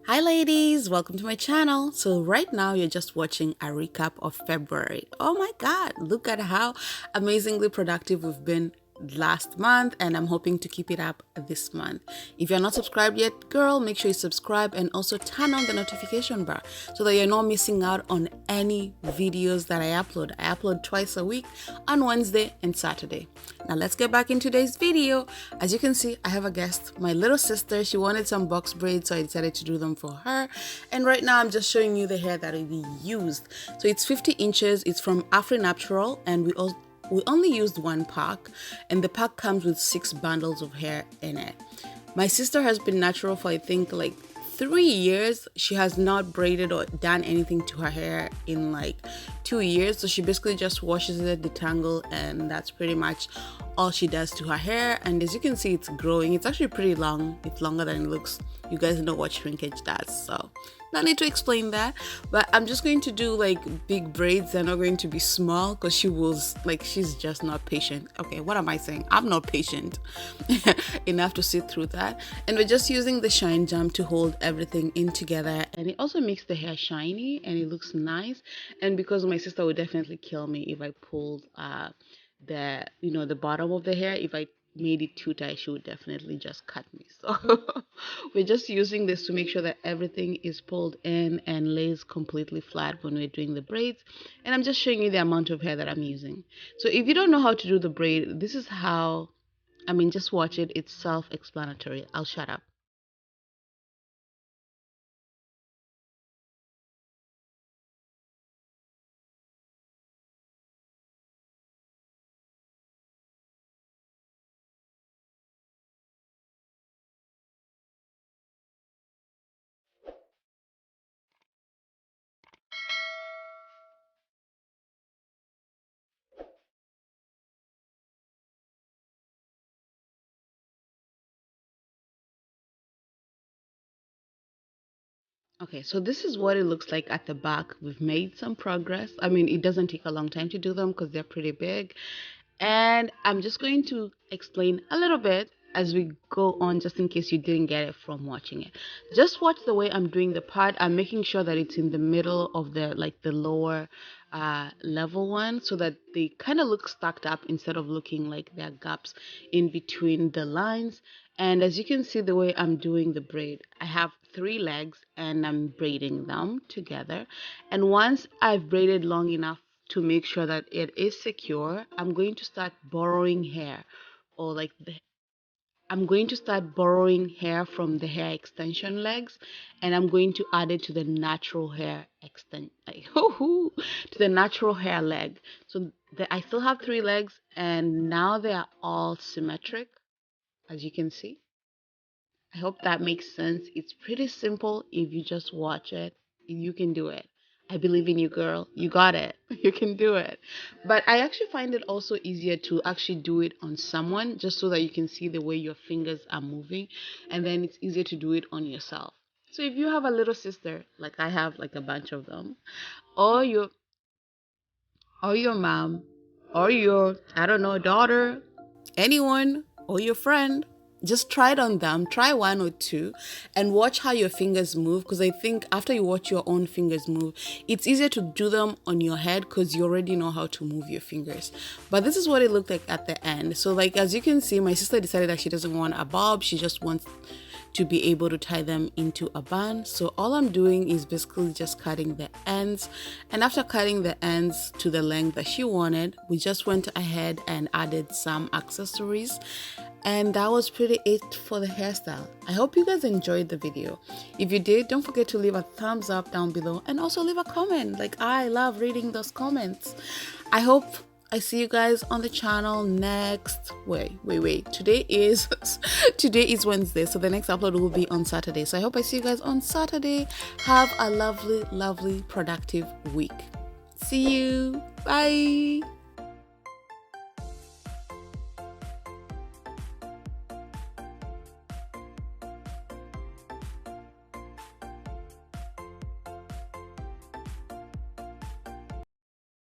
Hi ladies, welcome to my channel. So right now you're just watching a recap of February. Oh my god, look at how amazingly productive we've been last month, and I'm hoping to keep it up this month. If you're not subscribed yet, girl, make sure you subscribe and also turn on the notification bar so that you're not missing out on any videos that I upload. I upload twice a week on Wednesday and Saturday. Now let's get back in today's video. As you can see, I have a guest, my little sister. She wanted some box braids, so I decided to do them for her. And right now I'm just showing you the hair that we used. So it's 50 inches. It's from Afri Natural, and we only used one pack, and the pack comes with 6 bundles of hair in it. My sister has been natural for I think like 3 years. She has not braided or done anything to her hair in like 2 years. So she basically just washes it, detangle, and that's pretty much all she does to her hair. And as you can see, it's growing. It's actually pretty long. It's longer than it looks. You guys know what shrinkage does, so no need to explain that. But I'm just going to do like big braids. They're not going to be small because she's just not patient. Okay, what am I saying? I'm not patient enough to sit through that. And we're just using the shine jam to hold everything in together, and it also makes the hair shiny and it looks nice. And because my sister would definitely kill me if I pulled the bottom of the hair, if I made it too tight, she would definitely just cut me. So we're just using this to make sure that everything is pulled in and lays completely flat when we're doing the braids. And I'm just showing you the amount of hair that I'm using. So if you don't know how to do the braid, this is how, just watch it. It's self-explanatory. I'll shut up. Okay, so this is what it looks like at the back. We've made some progress. It doesn't take a long time to do them because they're pretty big. And I'm just going to explain a little bit as we go on, just in case you didn't get it from watching it. Just watch the way I'm doing the part. I'm making sure that it's in the middle of the lower level one, so that they kind of look stacked up instead of looking like there are gaps in between the lines. And as you can see, the way I'm doing the braid, I have 3 legs and I'm braiding them together. And once I've braided long enough to make sure that it is secure, I'm going to start borrowing hair, or I'm going to start borrowing hair from the hair extension legs, and I'm going to add it to the natural hair to the natural hair leg. So I still have 3 legs, and now they are all symmetric, as you can see. I hope that makes sense. It's pretty simple. If you just watch it, you can do it. I believe in you, girl. You got it. You can do it. But I actually find it also easier to actually do it on someone, just so that you can see the way your fingers are moving. And then it's easier to do it on yourself. So if you have a little sister, like I have like a bunch of them, or your mom, or your, I don't know, daughter, anyone, or your friend, just try it on them. Try 1 or 2 and watch how your fingers move, because I think after you watch your own fingers move, it's easier to do them on your head because you already know how to move your fingers. But this is what it looked like at the end. So like, as you can see, my sister decided that she doesn't want a bob. She just wants to be able to tie them into a bun. So all I'm doing is basically just cutting the ends, and after cutting the ends to the length that she wanted, we just went ahead and added some accessories, and that was pretty it for the hairstyle. I hope you guys enjoyed the video. If you did, don't forget to leave a thumbs up down below, and also leave a comment. Like, I love reading those comments. I hope I see you guys on the channel next. Wait. Today is Wednesday, so the next upload will be on Saturday. So I hope I see you guys on Saturday. Have a lovely, lovely, productive week. See you. Bye.